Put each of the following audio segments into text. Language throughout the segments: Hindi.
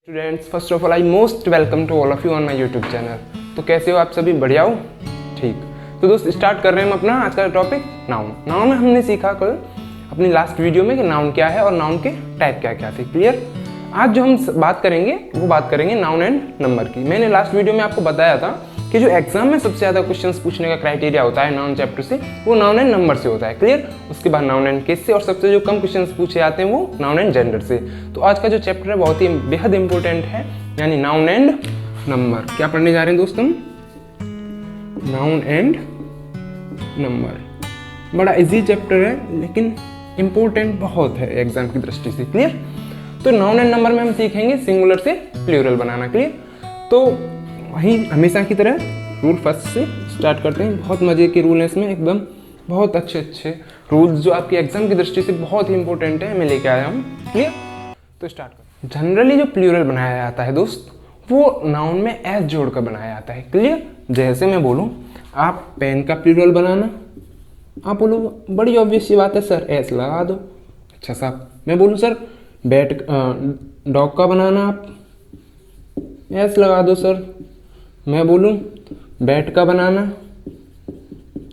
Students, first of all I most welcome to all of you on my YouTube channel. तो कैसे हो आप सभी? बढ़िया हो? ठीक। तो दोस्त स्टार्ट कर रहे हैं हम अपना आज का टॉपिक नाउन। नाउन में हमने सीखा कल अपनी लास्ट वीडियो में कि नाउन क्या है और नाउन के टाइप क्या क्या थे। क्लियर? आज जो हम बात करेंगे वो बात करेंगे नाउन एंड नंबर की। मैंने लास्ट वीडियो में आपको बताया था कि जो एग्जाम में सबसे ज़्यादा क्वेश्चंस पूछने का क्राइटेरिया होता है नाउन चैप्टर से, वो नाउन एंड नंबर से होता है। क्लियर? उसके बाद नाउन एंड केस से, और सबसे जो कम क्वेश्चंस पूछे जाते हैं वो नाउन एंड जेंडर से। तो आज का जो चैप्टर है बहुत ही बेहद इंपॉर्टेंट है, यानी नाउन एंड नंबर। क्या पढ़ने जा रहे हैं दोस्तों? Noun and number. बड़ा इजी चैप्टर है लेकिन इंपॉर्टेंट बहुत है एग्जाम की दृष्टि से। क्लियर? तो नाउन एंड नंबर में हम सीखेंगे सिंगुलर से प्लूरल बनाना। क्लियर? तो वहीं हमेशा की तरह रूल फर्स्ट से स्टार्ट करते हैं। बहुत मजे के रूल हैं इसमें, एकदम बहुत अच्छे अच्छे रूल्स जो आपकी एग्जाम की दृष्टि से बहुत ही इंपॉर्टेंट है, मैं लेके आया हूँ। क्लियर? तो स्टार्ट करते हैं। जनरली जो प्लूरल बनाया जाता है दोस्त, वो नाउन में एस जोड़कर बनाया जाता है। क्लियर? जैसे मैं बोलूँ आप पेन का प्लूरल बनाना, आप बोलो बड़ी ऑब्वियस सी बात है सर, एस लगा दो। अच्छा साहब, मैं बोलूँ सर डॉग का बनाना, आप एस लगा दो सर। मैं बोलूँ बैट का बनाना,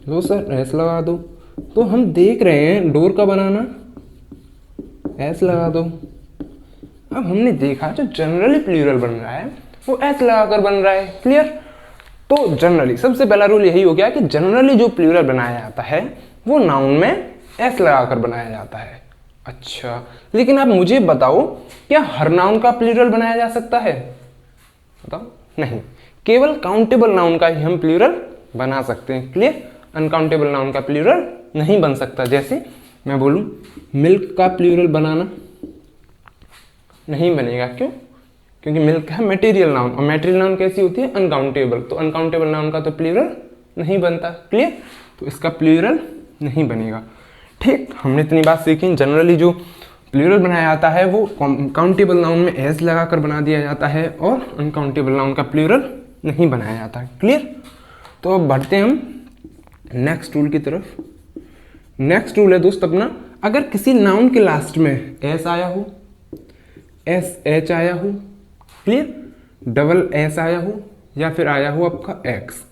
लो सर एस लगा दो। तो हम देख रहे हैं डोर का बनाना, एस लगा दो। अब हमने देखा जो जनरली प्लूरल बन रहा है वो एस लगाकर बन रहा है। क्लियर? तो जनरली सबसे पहला रूल यही हो गया कि जनरली जो प्लूरल बनाया जाता है वो नाउन में एस लगाकर बनाया जाता है। अच्छा, लेकिन आप मुझे बताओ क्या हर नाउन का प्लूरल बनाया जा सकता है? बताओ। नहीं, केवल काउंटेबल नाउन का ही हम प्लूरल बना सकते हैं। क्लियर? अनकाउंटेबल नाउन का प्लूरल नहीं बन सकता। जैसे मैं बोलूं मिल्क का प्लूरल बनाना, नहीं बनेगा। क्यों? क्योंकि मिल्क है मटेरियल नाउन, और मटेरियल नाउन कैसी होती है? अनकाउंटेबल। तो अनकाउंटेबल नाउन का तो प्लूरल नहीं बनता। क्लियर? तो इसका प्लूरल नहीं बनेगा। ठीक, हमने इतनी बात सीखी। जनरली जो प्लूरल बनाया जाता है वो काउंटेबल नाउन में एस लगाकर बना दिया जाता है, और अनकाउंटेबल नाउन का प्लूरल नहीं बनाया जाता है। क्लियर? तो अब बढ़ते हैं हम नेक्स्ट रूल की तरफ। नेक्स्ट रूल है दोस्त अपना, अगर किसी नाउन के लास्ट में एस आया हो, एस एच आया हो, क्लियर, डबल एस आया हो, या फिर आया हो आपका एक्स।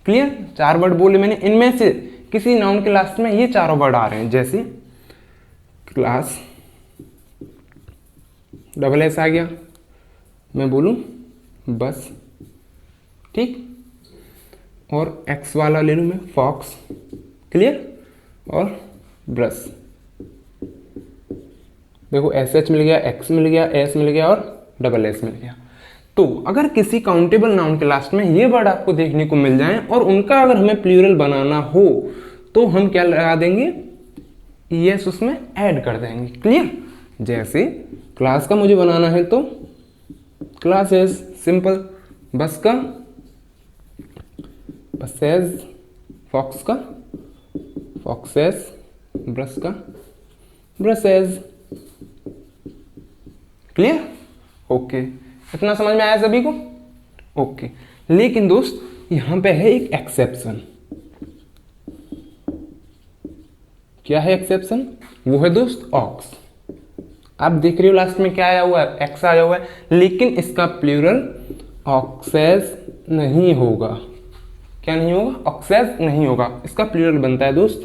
क्लियर? 4 वर्ड बोले मैंने, इनमें से किसी नाउन के लास्ट में ये चारों वर्ड आ रहे हैं। जैसे क्लास, डबल एस आ गया। मैं बोलूं बस, ठीक, और एक्स वाला ले लूं मैं फॉक्स। क्लियर? और ब्रश। देखो एस एच मिल गया, एक्स मिल गया, एस मिल गया और डबल एस मिल गया। तो अगर किसी काउंटेबल नाउन के लास्ट में ये वर्ड आपको देखने को मिल जाए और उनका अगर हमें प्लूरल बनाना हो तो हम क्या लगा देंगे? यस उसमें ऐड कर देंगे। क्लियर? जैसे क्लास का मुझे बनाना है तो क्लासेस, सिंपल। बस का बसेस, फॉक्स का फॉक्सेस, ब्रश का ब्रशेस। क्लियर? ओके, इतना समझ में आया सभी को? ओके, लेकिन दोस्त यहां पे है एक एक्सेप्शन। क्या है एक्सेप्शन? वो है दोस्त ऑक्स। आप देख रहे हो लास्ट में क्या आया हुआ है? एक्स आया हुआ है, लेकिन इसका प्लूरल ऑक्सेस नहीं होगा। क्या नहीं होगा? ऑक्सेस नहीं होगा। इसका प्लूरल बनता है दोस्त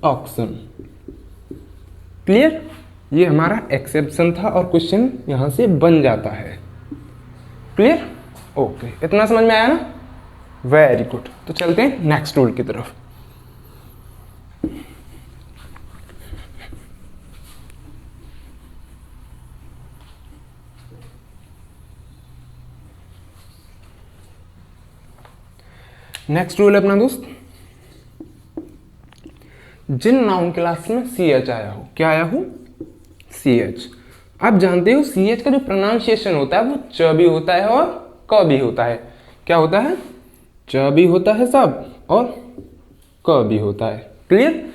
ऑक्सन। क्लियर? ये हमारा एक्सेप्शन था और क्वेश्चन यहां से बन जाता है। क्लियर? ओके, इतना समझ में आया ना? Very good. तो चलते हैं नेक्स्ट रूल की तरफ। नेक्स्ट रूल है अपना दोस्त, जिन नाउन क्लास में सी एच आया हो। क्या आया हो? C H. आप जानते हो सी एच का जो प्रोनाउंसिएशन होता है वो च भी होता है और क भी होता है। क्या होता है? च भी होता है साहब, और क भी होता है। क्लियर?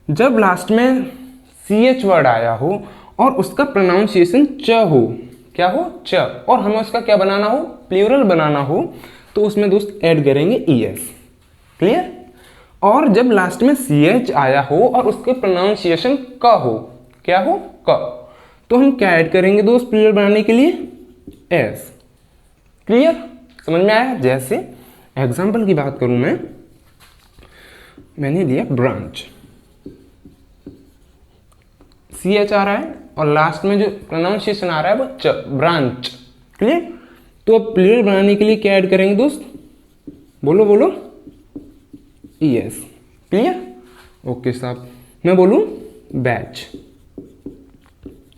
जब लास्ट में सी एच वर्ड आया हो और उसका प्रोनाउंसिएशन च हो, क्या हो? च, और हमें उसका क्या बनाना हो? प्लूरल बनाना हो, तो उसमें दोस्त ऐड करेंगे ई एस। क्लियर? और जब लास्ट में सी एच आया हो और उसके प्रोनाउंसिएशन क हो, क्या हो? क, तो हम क्या ऐड करेंगे दोस्त प्लूरल बनाने के लिए? एस। क्लियर, समझ में आया? जैसे एग्जाम्पल की बात करूं मैंने लिया ब्रांच, CH आ रहा है और लास्ट में जो प्रोनाउंसिएशन आ रहा है वो च, ब्रांच। क्लियर, तो अब प्लूरल बनाने के लिए क्या ऐड करेंगे दोस्त? बोलो बोलो, ES। क्लियर, ओके साहब। मैं बोलूं बैच,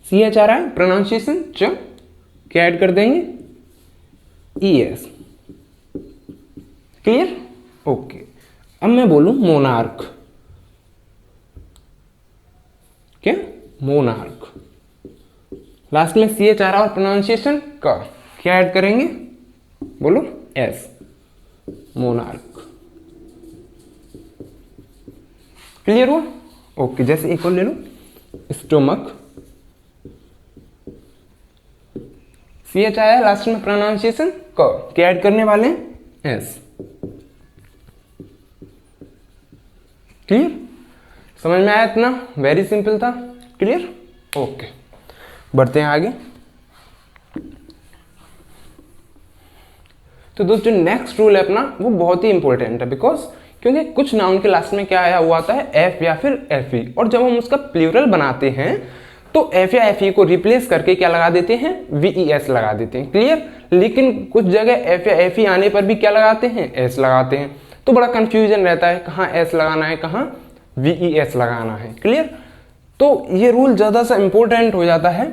CH आ रहा है, प्रोनाउंसिएशन च, क्या ऐड कर देंगे? ES। Clear, okay. अब मैं बोलूं मोनार्क, क्या? मोनार्क, लास्ट में CH आ रहा है और प्रोनाउंसिएशन का, क्या ऐड करेंगे? बोलो S, मोनार्क। क्लियर हुआ? ओके। जैसे एक और ले लो स्टोमक, CH आया लास्ट में प्रोनाउंसिएशन का, क्या ऐड करने वाले हैं? S। क्लियर, समझ में आया इतना? वेरी सिंपल था। Clear, okay. बढ़ते हैं आगे। तो दोस्तों नेक्स्ट रूल है अपना, वो बहुत ही इंपॉर्टेंट है, बिकॉज क्योंकि कुछ नाउन के लास्ट में क्या आया हुआ आता है? एफ या फिर FE, और जब हम उसका प्लूरल बनाते हैं तो एफ या FE को रिप्लेस करके क्या लगा देते हैं? VES लगा देते हैं। क्लियर, लेकिन कुछ जगह एफ या FE आने पर भी क्या लगाते हैं? S लगाते हैं, तो बड़ा कंफ्यूजन रहता है कहाँ S लगाना है, कहाँ VES लगाना है। क्लियर, तो ये रूल ज़्यादा सा इंपॉर्टेंट हो जाता है,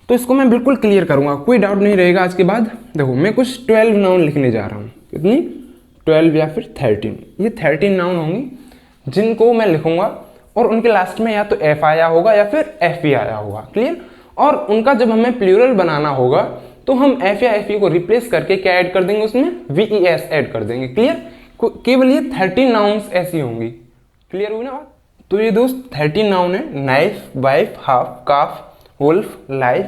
तो इसको मैं बिल्कुल क्लियर करूंगा, कोई डाउट नहीं रहेगा आज के बाद। देखो मैं कुछ 12 नाउन लिखने जा रहा हूँ, कितनी? 12 या फिर 13। ये 13 नाउन होंगी जिनको मैं लिखूंगा और उनके लास्ट में या तो F आया होगा या फिर FE आया होगा। क्लियर, और उनका जब हमें प्लूरल बनाना होगा तो हम F या FE को रिप्लेस करके क्या ऐड कर देंगे? उसमें VES ऐड कर देंगे। क्लियर, केवल ये 13 नाउन्स ऐसी होंगी। क्लियर हुई ना बात? तो ये दोस्त 13 नाउन है, knife, wife, half, calf, wolf, life,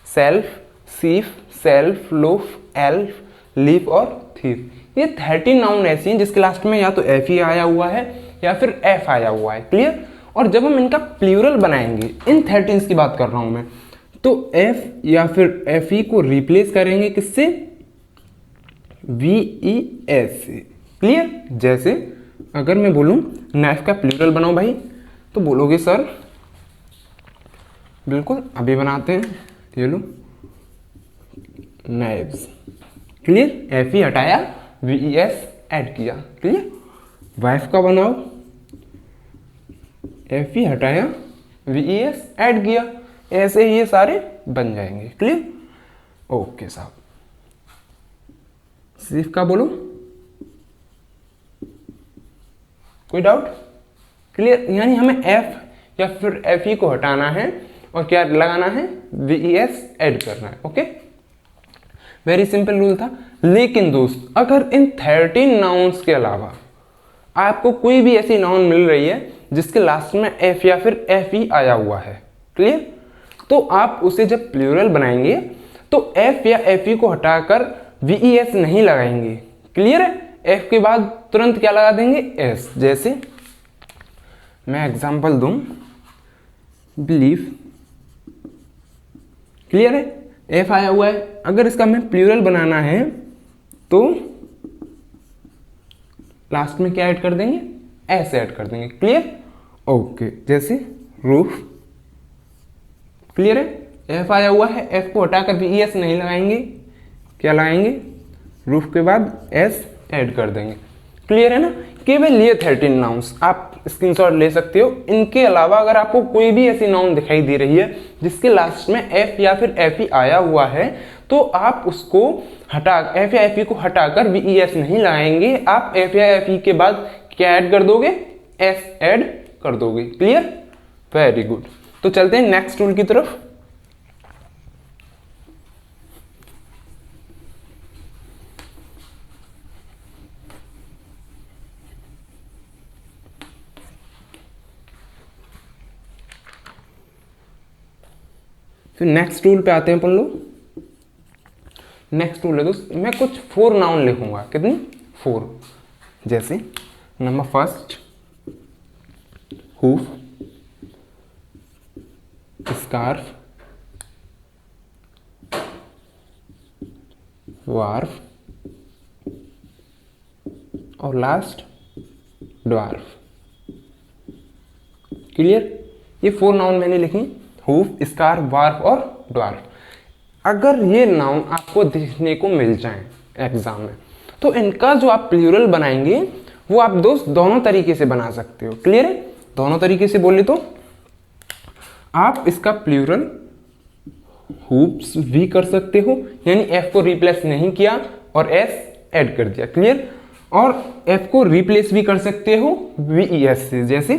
self, sheaf, self, loaf, elf, leaf और थीफ। ये 13 नाउन ऐसी हैं जिसके लास्ट में या तो FE आया हुआ है या फिर F आया हुआ है। क्लियर, और जब हम इनका प्लूरल बनाएंगे, इन 13 की बात कर रहा हूं मैं, तो F या फिर FE को रिप्लेस करेंगे किससे? VES से। क्लियर, जैसे अगर मैं बोलूं नाइफ का प्लूरल बनाओ भाई, तो बोलोगे सर बिल्कुल अभी बनाते हैं, ये लो नाइव्स। क्लियर, FE हटाया, VES ऐड किया। क्लियर, वाइफ का बनाओ, FE हटाया, VES ऐड किया, ऐसे ही ये सारे बन जाएंगे। क्लियर, ओके साहब। सीफ का बोलो, कोई डाउट? क्लियर, यानी हमें F या फिर FE को हटाना है और क्या लगाना है? VES ऐड करना है। ओके, वेरी सिंपल रूल था। लेकिन दोस्त अगर इन 13 नाउन्स के अलावा आपको कोई भी ऐसी नाउन मिल रही है जिसके लास्ट में F या फिर FE आया हुआ है, क्लियर, तो आप उसे जब प्लूरल बनाएंगे तो F या FE को हटाकर VES नहीं लगाएंगे। क्लियर है, F के बाद तुरंत क्या लगा देंगे? S। जैसे मैं एग्जांपल दूं, बिलीव। क्लियर है, F आया हुआ है, अगर इसका हमें प्लूरल बनाना है तो लास्ट में क्या ऐड कर देंगे? S ऐड कर देंगे। Clear, okay. जैसे रूफ। क्लियर है, F आया हुआ है, F को हटाकर VES नहीं लगाएंगे, क्या लगाएंगे? रूफ के बाद S ऐड कर देंगे। क्लियर है ना? केवल ये 13 नाउन्स आप स्क्रीनशॉट ले सकते हो। इनके अलावा अगर आपको कोई भी ऐसी नाउन दिखाई दे रही है जिसके लास्ट में F या फिर FE आया हुआ है, तो आप उसको F या FE को हटाकर VES नहीं लगाएंगे, आप F या FE के बाद क्या ऐड कर दोगे? S ऐड कर दोगे। Clear, very good. तो चलते हैं नेक्स्ट रूल की तरफ। फिर नेक्स्ट रूल पे आते हैं अपन लोग। नेक्स्ट रूल है दोस्त, मैं कुछ 4 नाउन लिखूंगा। कितनी? 4। जैसे number first, hoof, scarf, Wharf और लास्ट ड्वार्फ। क्लियर? ये 4 नाउन मैंने लिखी, हूफ, स्कार, वार्फ और ड्वार्फ। अगर ये नाउन आपको देखने को मिल जाए एग्जाम में, तो इनका जो आप प्लूरल बनाएंगे वो आप दोस्त दोनों तरीके से बना सकते हो। क्लियर है? दोनों तरीके से बोले तो आप इसका प्लूरल हूप्स भी कर सकते हो, यानी एफ को रिप्लेस नहीं किया और एस ऐड कर दिया। क्लियर? और एफ को रिप्लेस भी कर सकते हो वीईएस से, जैसे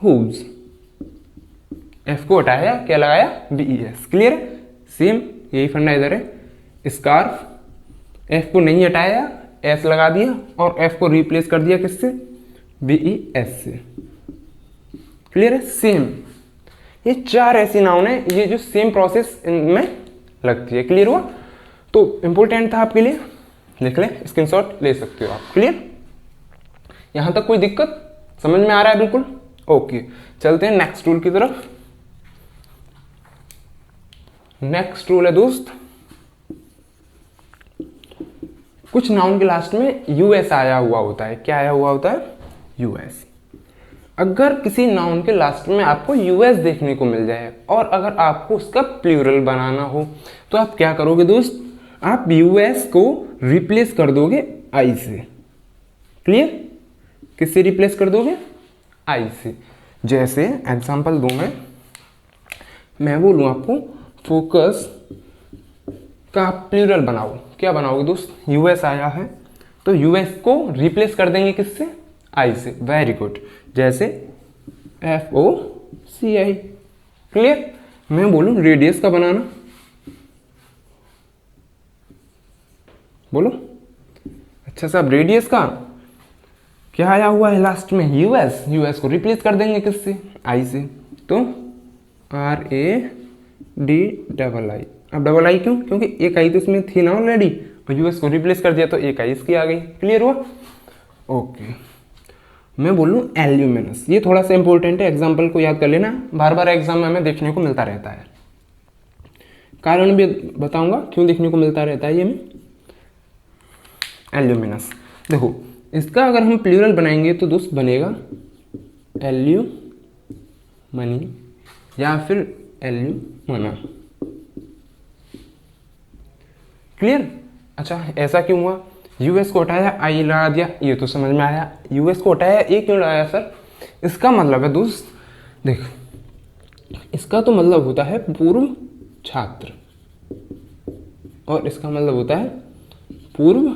हूव्स। एफ को हटाया, क्या लगाया? वीईएस। क्लियर? सेम यही फंडा इधर है। स्कार्फ, एफ को नहीं हटाया, एस लगा दिया और एफ को रिप्लेस कर दिया किससे? वीईएस से। क्लियर है? सेम ये 4 ऐसी नाउन है, ये जो सेम प्रोसेस इनमें लगती है। क्लियर हुआ? तो इंपॉर्टेंट था आपके लिए, लिख लें, स्क्रीनशॉट ले सकते हो आप। क्लियर? यहां तक कोई दिक्कत? समझ में आ रहा है बिल्कुल? ओके, चलते हैं नेक्स्ट रूल की तरफ। नेक्स्ट रूल है दोस्त, कुछ नाउन के लास्ट में यूएस आया हुआ होता है। क्या आया हुआ होता है? यूएस। अगर किसी नाउन के लास्ट में आपको यूएस देखने को मिल जाए और अगर आपको उसका प्लूरल बनाना हो, तो आप क्या करोगे दोस्त? आप यूएस को रिप्लेस कर दोगे आई से। क्लियर? किससे रिप्लेस कर दोगे? आई से। जैसे एग्जांपल दूं मैं बोलूं आपको फोकस का प्लूरल बनाओ, क्या बनाओगे दोस्त? यूएस आया है तो यूएस को रिप्लेस कर देंगे किससे? आई से। Very good. जैसे FOCI। क्लियर? मैं बोलूं रेडियस का बनाना, बोलो। अच्छा साहब, रेडियस का क्या आया हुआ है लास्ट में? यूएस। यूएस को रिप्लेस कर देंगे किससे? आई से। तो RADII। अब डबल आई क्यों? क्योंकि एक आई तो इसमें थी ना ऑलरेडी, और यूएस को रिप्लेस कर दिया तो एक आई इसकी आ गई। क्लियर हुआ? ओके, मैं बोलूँ एल्यूमिनस। ये थोड़ा सा इंपॉर्टेंट है, एग्जाम्पल को याद कर लेना, बार बार एग्जाम में हमें देखने को मिलता रहता है। कारण भी बताऊंगा क्यों देखने को मिलता रहता है ये में। एल्यूमिनस, देखो इसका अगर हम प्लूरल बनाएंगे तो दोस्त बनेगा एल्यूमनी या फिर एल्यूमना। क्लियर? अच्छा, ऐसा क्यों हुआ? यूएस को हटाया, आई लगा दिया, ये तो समझ में आया। यूएस को हटाया, ए क्यों लगाया सर? इसका मतलब है दोस्त, देख इसका तो मतलब होता है पूर्व छात्र और इसका मतलब होता है पूर्व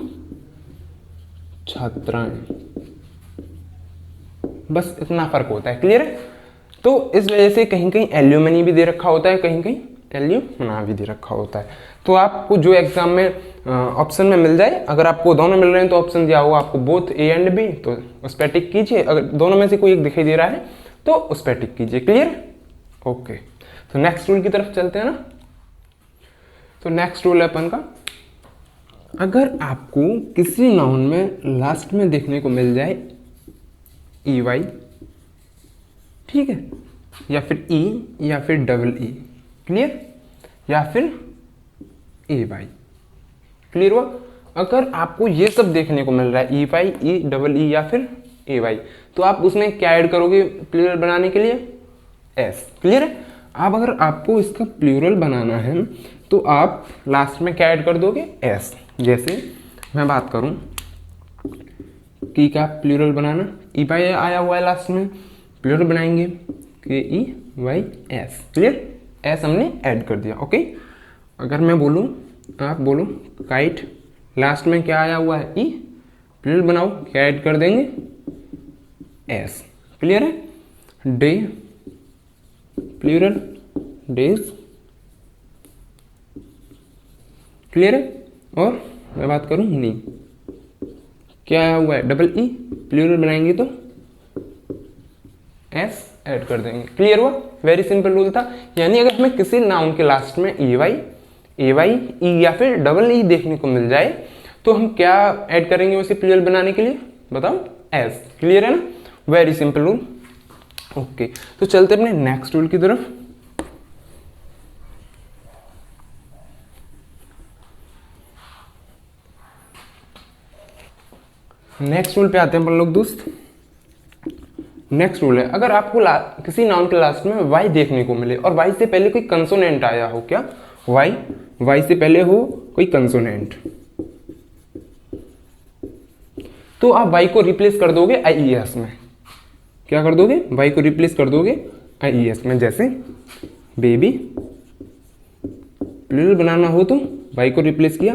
छात्राएं, बस इतना फर्क होता है। क्लियर है? तो इस वजह से कहीं कहीं एल्यूमनी भी दे रखा होता है, कहीं कहीं एल्यूमना भी दे रखा होता है। तो आपको जो एग्जाम में ऑप्शन में मिल जाए, अगर आपको दोनों मिल रहे हैं तो ऑप्शन दिया हुआ आपको बोथ ए एंड बी, तो उस पर टिक कीजिए। अगर दोनों में से कोई एक दिखाई दे रहा है तो उस पर टिक कीजिए। क्लियर? ओके, तो नेक्स्ट रूल की तरफ चलते हैं ना। तो नेक्स्ट रूल है अपन का, अगर आपको किसी नाउन में लास्ट में देखने को मिल जाए EY, ठीक है, या फिर E या फिर डबल E, क्लियर, या फिर AY। क्लियर हुआ? अगर आपको ये सब देखने को मिल रहा है EY, E डबल E या फिर AY, तो आप उसमें क्या ऐड करोगे प्लूरल बनाने के लिए? S। क्लियर है? अब अगर आपको इसका प्लूरल बनाना है तो आप लास्ट में क्या ऐड कर दोगे? S। जैसे मैं बात करूं की का प्लूरल बनाना, EY आया हुआ है लास्ट में, प्लूरल बनाएंगे KEYS। क्लियर? S हमने ऐड कर दिया। ओके, अगर मैं बोलूं, आप बोलो काइट, लास्ट में क्या आया हुआ है? E, प्लूरल बनाओ, क्या ऐड कर देंगे? S। क्लियर है? Day, plural days. क्लियर है? और मैं बात करूं नी, क्या आया हुआ है? डबल E, प्लूरल बनाएंगे तो S ऐड कर देंगे। क्लियर हुआ? वेरी सिंपल रूल था। यानी अगर हमें किसी नाउन के लास्ट में EY, AY, E या फिर डबल E देखने को मिल जाए तो हम क्या ऐड करेंगे उसे प्लूरल बनाने के लिए? बताओ, S। क्लियर है ना? Very simple rule. ओके, तो चलते अपने नेक्स्ट रूल की तरफ। नेक्स्ट रूल पे आते हैं अपन लोग दोस्त। नेक्स्ट रूल है, अगर आपको किसी नाउन के लास्ट में वाई देखने को मिले और वाई से पहले कोई कंसोनेंट आया हो, क्या वाई से पहले हो कोई कंसोनेंट, तो आप वाई को रिप्लेस कर दोगे आईईएस में। क्या कर दोगे? वाई को रिप्लेस कर दोगे आईईएस में। जैसे बेबी प्लूरल बनाना हो तो वाई को रिप्लेस किया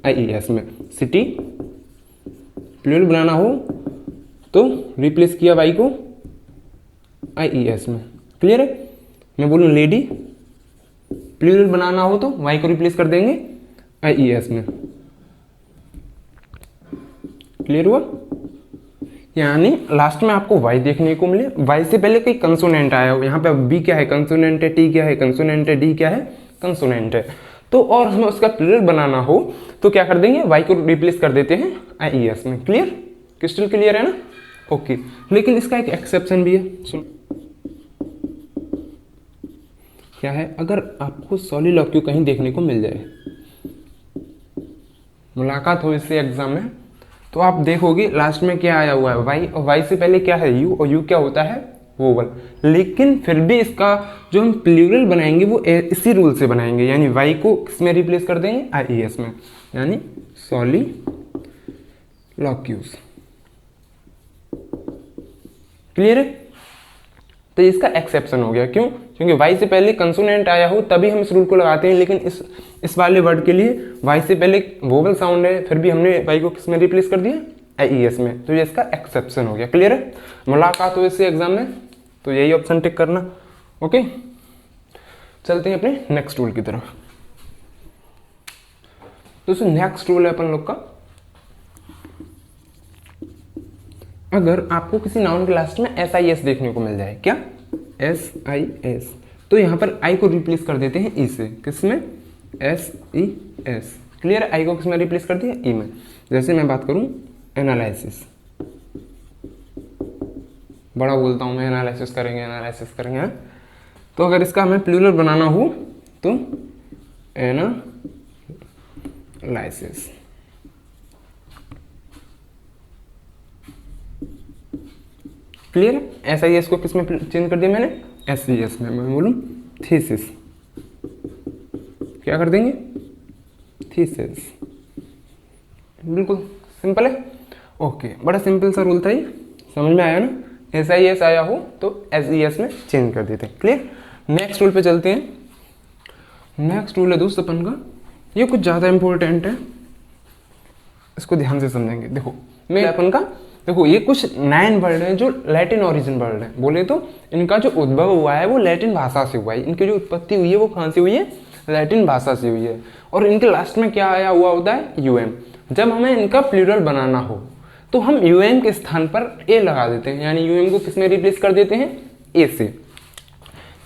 आईईएस में। सिटी प्लूरल बनाना हो तो रिप्लेस किया वाई को आईईएस में। क्लियर है? मैं बोलूँ लेडी प्लूरल बनाना हो तो वाई को रिप्लेस कर देंगे आईईएस में। क्लियर हुआ? यानी लास्ट में आपको वाई देखने को मिले, वाई से पहले कोई कंसोनेंट आया हो, यहाँ पे बी क्या है? कंसोनेंट है। टी क्या है? कंसोनेंट है। डी क्या है? कंसोनेंट है। तो और हमें उसका प्लूरल बनाना हो तो क्या कर देंगे? वाई को रिप्लेस कर देते हैं आईईएस में। क्लियर? क्रिस्टल क्लियर है ना? ओके। लेकिन इसका एक एक्सेप्शन भी है, सुन। क्या है? अगर आपको सॉलिलॉक्यू कहीं देखने को मिल जाए, मुलाकात हो इससे एग्जाम में, तो आप देखोगे लास्ट में क्या आया हुआ है? वाई, और वाई से पहले क्या है? यू, और यू क्या होता है? वोवल। लेकिन फिर भी इसका जो हम प्लूरल बनाएंगे वो इसी रूल से बनाएंगे, यानी वाई को किसमें रिप्लेस कर देंगे? आईईएस में, यानी सॉलिलॉक्यूज। क्लियर है? तो इसका एक्सेप्शन हो गया। क्यों? क्योंकि वाई से पहले कंसोनेंट आया हो तभी हम इस रूल को लगाते हैं, लेकिन इस वाले वर्ड के लिए वाई से पहले वोवल साउंड है, फिर भी हमने वाई को किसमें रिप्लेस कर दिया? आईईएस में। तो ये इसका एक्सेप्शन हो गया। क्लियर है? मुलाकात हो इससे एग्जाम में तो यही ऑप्शन टिक करना। ओके, चलते हैं अपने नेक्स्ट रूल की तरफ। दोस्तों नेक्स्ट रूल है अपन लोग का, अगर आपको किसी नाउन के लास्ट में SIS देखने को मिल जाए, क्या? SIS, तो यहां पर आई को रिप्लेस कर देते हैं ई से। किसमें? SES। क्लियर है? आई को किसमें रिप्लेस कर दिया? ई में। जैसे मैं बात करूं एनालिसिस, बड़ा बोलता हूं मैं, एनालिसिस करेंगे, एनालिसिस करेंगे। तो अगर इसका हमें प्लूरल बनाना हो तो एनालाइसिस। क्लियर है? SIS को किसमें चेंज कर दिया मैंने? SES में। मैं बोलूं थीसिस, क्या कर देंगे? थीसिस। बिल्कुल सिंपल है। ओके, बड़ा सिंपल सा रूल था ये, समझ में आया ना? SIS आया हो तो SES में चेंज कर देते हैं। क्लियर? नेक्स्ट रूल पे चलते हैं। नेक्स्ट रूल है दोस्त अपन का, ये कुछ ज़्यादा इंपॉर्टेंट है, इसको ध्यान से समझेंगे। देखो मैं अपन का, देखो ये कुछ 9 वर्ड हैं जो लैटिन ओरिजिन वर्ड है। बोले तो इनका जो उद्भव हुआ है वो लैटिन भाषा से हुआ है, इनकी जो उत्पत्ति हुई है वो कहाँ से हुई है? लैटिन भाषा से हुई है। और इनके लास्ट में क्या आया हुआ होता है? UM। जब हमें इनका प्लूरल बनाना हो तो हम UM के स्थान पर A लगा देते हैं, यानी UM को किसमें रिप्लेस कर देते हैं? A से।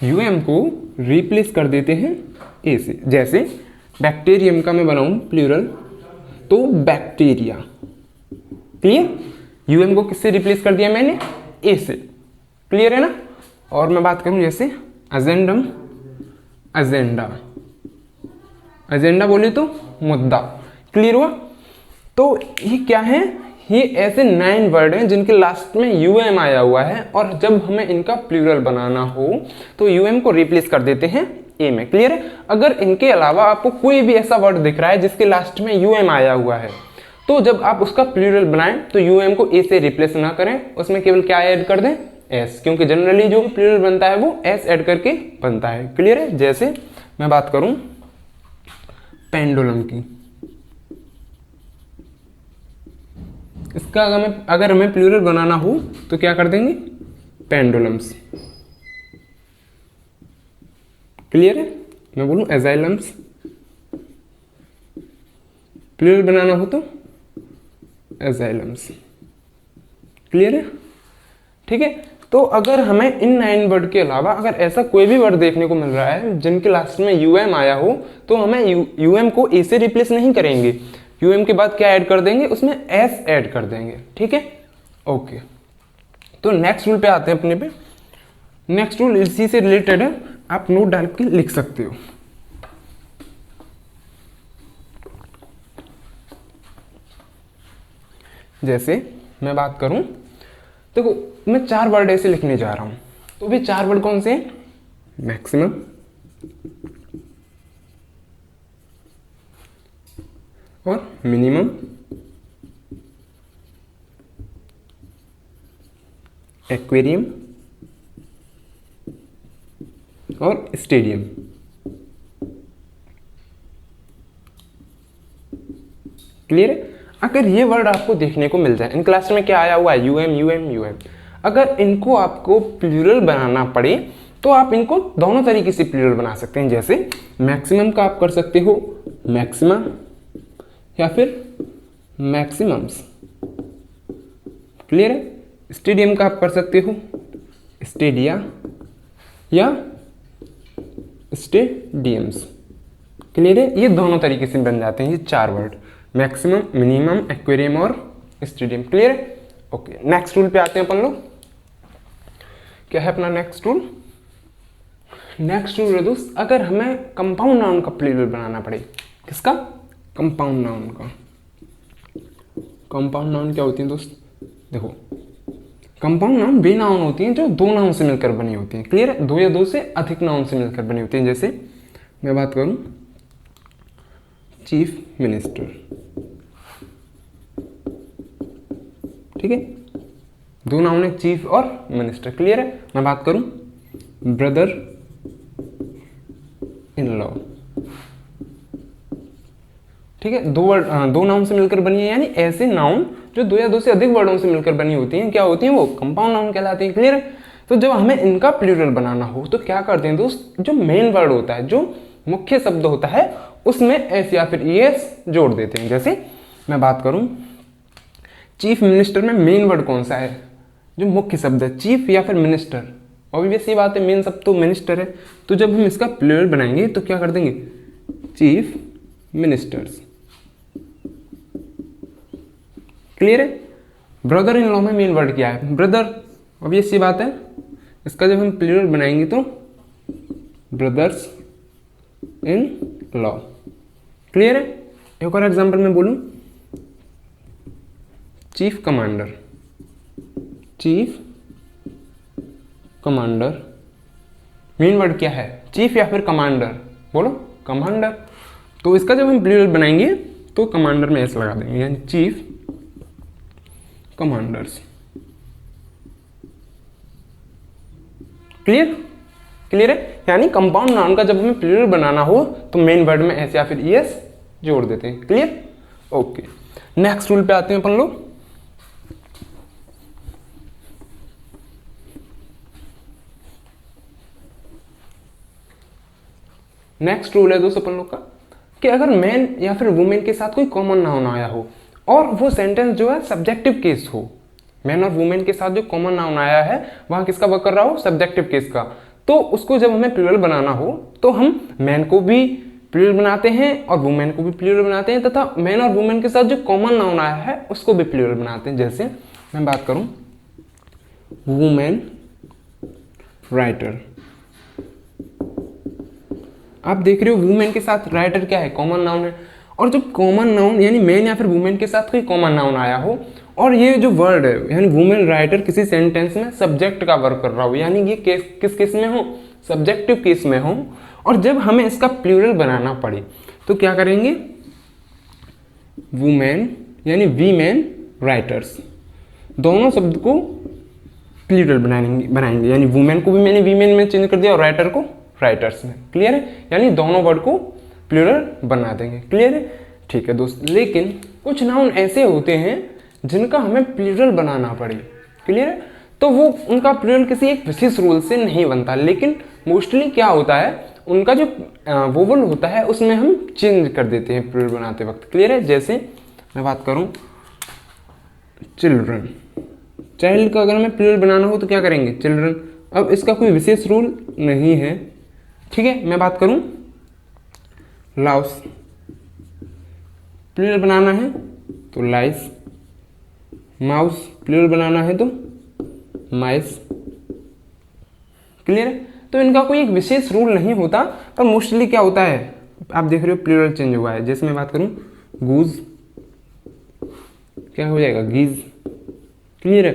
UM को रिप्लेस कर देते हैं A से। जैसे बैक्टीरियम का मैं बनाऊं प्लूरल तो बैक्टीरिया। क्लियर? UM को किससे रिप्लेस कर दिया मैंने? A से। क्लियर है ना? और मैं बात करूं जैसे अजेंडम, एजेंडा, एजेंडा बोले तो मुद्दा। क्लियर हुआ? तो ये क्या है? ये ऐसे 9 वर्ड हैं जिनके लास्ट में UM आया हुआ है, और जब हमें इनका प्लूरल बनाना हो तो UM को रिप्लेस कर देते हैं A में। क्लियर है? अगर इनके अलावा आपको कोई भी ऐसा वर्ड दिख रहा है जिसके लास्ट में UM आया हुआ है, तो जब आप उसका प्लूरल बनाएं तो UM को A से रिप्लेस ना करें, उसमें केवल क्या ऐड कर दें? S, क्योंकि जनरली जो प्लूरल बनता है वो S ऐड करके बनता है। क्लियर है? जैसे मैं बात करूं पेंडुलम की, इसका अगर हमें प्लूरल बनाना हो तो क्या कर देंगे? पेंडुलम्स। क्लियर है? मैं बोलूं एजाइलम्स। प्लूरल बनाना हो तो एजाइलम्स। क्लियर है? ठीक है? तो अगर हमें इन 9 वर्ड के अलावा अगर ऐसा कोई भी वर्ड देखने को मिल रहा है जिनके लास्ट में UM आया हो तो हमें UM को A से रिप्लेस नहीं करेंगे, UM के बाद क्या ऐड कर देंगे? उसमें S ऐड कर देंगे। ठीक है? ओके, तो नेक्स्ट रूल पे आते हैं अपने पे। नेक्स्ट रूल इसी से रिलेटेड है, आप नोट डाल के लिख सकते हो। जैसे मैं बात करूं, देखो मैं 4 वर्ड ऐसे लिखने जा रहा हूं, तो भी 4 वर्ड कौन से हैं? मैक्सिमम, और मिनिमम, एक्वेरियम और स्टेडियम। क्लियर है? अगर ये वर्ड आपको देखने को मिल जाए, इन क्लास में क्या आया हुआ है, यूएम यूएम यूएम, अगर इनको आपको प्लूरल बनाना पड़े तो आप इनको दोनों तरीके से प्लूरल बना सकते हैं। जैसे मैक्सिमम का आप कर सकते हो मैक्सिमा, या फिर मैक्सिमम्स। क्लियर है? स्टेडियम का आप कर सकते हो स्टेडिया या स्टेडियम्स। क्लियर है? ये दोनों तरीके से बन जाते हैं ये 4 वर्ड, मैक्सिमम, मिनिमम, एक्वेरियम और स्टेडियम। क्लियर है? ओके, नेक्स्ट रूल पे आते हैं अपन लोग। क्या है अपना नेक्स्ट रूल? नेक्स्ट रूल है दोस्त, अगर हमें कंपाउंड नाउन का प्लूरल बनाना पड़े, किसका? कंपाउंड नाउन का। कंपाउंड नाउन क्या होती है दोस्त? देखो, कंपाउंड नाउन वे नाउन होती हैं जो 2 नाउन से मिलकर बनी होती हैं। क्लियर है? 2 या 2 से अधिक नाउन से मिलकर बनी होती हैं। जैसे मैं बात करूं चीफ मिनिस्टर, ठीक है, 2 नाउन है, चीफ और मिनिस्टर। क्लियर है? मैं बात करूं ब्रदर इन लॉ, ठीक है, 2 नाउन से मिलकर बनी है, यानी ऐसे नाउन जो 2 या 2 से अधिक वर्डों से मिलकर बनी होती हैं, क्या होती हैं? वो कंपाउंड नाउन कहलाती हैं। क्लियर है? तो जब हमें इनका प्लूरल बनाना हो तो क्या करते हैं दोस्त, जो मेन वर्ड होता है, जो मुख्य शब्द होता है, उसमें एस या फिर एस जोड़ देते हैं। जैसे मैं बात करूं चीफ मिनिस्टर में मेन वर्ड कौन सा है, जो मुख्य शब्द है, चीफ या फिर मिनिस्टर? ऑब्वियस सी बात है, मेन शब्द तो मिनिस्टर है। तो जब हम इसका प्लूरल बनाएंगे तो क्या कर देंगे, चीफ मिनिस्टर्स। क्लियर है? ब्रदर इन लॉ में मेन वर्ड क्या है, ब्रदर। ऑब्वियस सी बात है, इसका जब हम प्लूरल बनाएंगे तो ब्रदर्स इन लॉ। क्लियर है? एक और एग्जांपल में बोलूं, chief commander, chief commander, main word क्या है, चीफ या फिर कमांडर? बोलो, कमांडर। तो इसका जब हम प्लूरल बनाएंगे तो कमांडर में एस लगा देंगे, यानी चीफ कमांडर्स। क्लियर? क्लियर है? यानी कंपाउंड नाउन का जब हमें प्लूरल बनाना हो तो मेन वर्ड में एस या फिर एस जोड़ देते हैं। क्लियर? ओके, नेक्स्ट रूल पे आते हैं अपन लोग। नेक्स्ट रूल है दोस्तों अपन लोग का कि अगर मैन या फिर वुमेन के साथ कोई कॉमन नाउन आया हो और वो सेंटेंस जो है सब्जेक्टिव केस हो, मैन और वुमेन के साथ जो कॉमन नाउन आया है वहां किसका वर्क कर रहा हो, सब्जेक्टिव केस का, तो उसको जब हमें प्लूरल बनाना हो तो हम मैन को भी प्लूरल बनाते हैं और वुमेन को भी प्लूरल बनाते हैं, तथा मैन और वुमेन के साथ जो कॉमन नाउन आया है उसको भी प्लूरल बनाते हैं। जैसे मैं बात करूं वुमेन राइटर, आप देख रहे हो वुमेन के साथ राइटर क्या है, कॉमन नाउन है। और जब कॉमन नाउन यानी मैन या फिर वुमेन के साथ कोई कॉमन नाउन आया हो और ये जो वर्ड है यानी वुमेन राइटर किसी सेंटेंस में सब्जेक्ट का वर्क कर रहा हो, यानी ये केस किस केस में हो, सब्जेक्टिव केस में हो, और जब हमें इसका प्लूरल बनाना पड़े तो क्या करेंगे, वुमेन यानी वी मैन राइटर्स, दोनों शब्द को प्लूरल बनाएंगे, यानी वुमेन को भी मैंने वी मैन में चेंज कर दिया और राइटर को राइटर्स में। क्लियर है? यानी दोनों वर्ड को प्लूरल बना देंगे। क्लियर है? ठीक है दोस्त, लेकिन कुछ नाउन ऐसे होते हैं जिनका हमें प्लूरल बनाना पड़े। क्लियर है? तो वो उनका प्लूरल किसी एक विशेष रूल से नहीं बनता, लेकिन मोस्टली क्या होता है, उनका जो वोवल होता है उसमें हम चेंज कर देते हैं प्लूरल बनाते वक्त। क्लियर है? जैसे मैं बात करूं चिल्ड्रन, चाइल्ड का अगर हमें प्लूरल बनाना हो तो क्या करेंगे, चिल्ड्रन। अब इसका कोई विशेष रूल नहीं है। ठीक है? मैं बात करूं लाउस, प्लूरल बनाना है तो लाइस, माउस प्लूरल बनाना है तो माइस। क्लियर है? तो इनका कोई एक विशेष रूल नहीं होता, पर मोस्टली क्या होता है, आप देख रहे हो प्लूरल चेंज हुआ है। जैसे मैं बात करूं गूज, क्या हो जाएगा गीज। क्लियर है।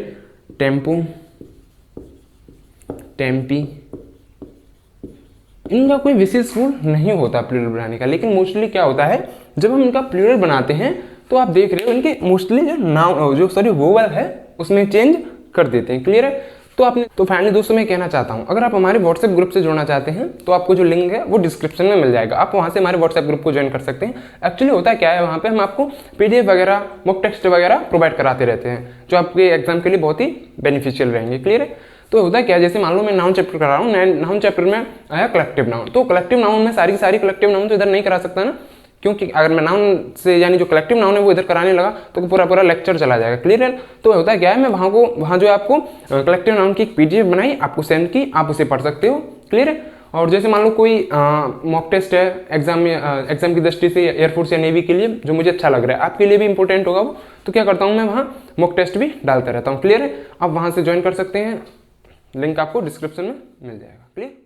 टेम्पो, टेम्पी, इनका कोई विशेष रूल नहीं होता प्लूरल बनाने का, लेकिन मोस्टली क्या होता है जब हम इनका प्लूरल बनाते हैं तो आप देख रहे हो इनके मोस्टली जो नाउन जो वोवल है उसमें चेंज कर देते हैं। क्लियर है। तो फाइनली दोस्तों मैं कहना चाहता हूँ, अगर आप हमारे व्हाट्सएप ग्रुप से जुड़ना चाहते हैं तो आपको जो लिंक है वो डिस्क्रिप्शन में मिल जाएगा, आप वहाँ से हमारे व्हाट्सएप ग्रुप को ज्वाइन कर सकते हैं। एक्चुअली होता क्या है, वहाँ पे हम आपको पीडीएफ वगैरह, मॉक टेस्ट वगैरह प्रोवाइड कराते रहते हैं जो आपके एग्जाम के लिए बहुत ही बेनिफिशियल रहेंगे। क्लियर है। तो होता क्या है, जैसे मान लो मैं नाउन चैप्टर करा रहा हूँ, नाउन चैप्टर में आया कलेक्टिव नाउन, तो कलेक्टिव नाउन में सारी कलेक्टिव नाउन तो इधर नहीं करा सकता ना, क्योंकि अगर मैं नाउन से यानी जो कलेक्टिव नाउन है वो इधर कराने लगा तो पूरा लेक्चर चला जाएगा। क्लियर है। तो होता क्या है, मैं वहाँ जो आपको कलेक्टिव नाउन की एक पीडीएफ बनाई, आपको सेंड की, आप उसे पढ़ सकते हो। क्लियर है। और जैसे मान लो कोई मॉक टेस्ट है एग्जाम की दृष्टि से एयरफोर्स या नेवी के लिए जो मुझे अच्छा लग रहा है, आपके लिए भी इंपॉर्टेंट होगा वो, तो क्या करता हूँ मैं वहाँ मॉक टेस्ट भी डालता रहता हूँ। क्लियर है। आप वहाँ से ज्वाइन कर सकते हैं, लिंक आपको डिस्क्रिप्शन में मिल जाएगा। क्लियर।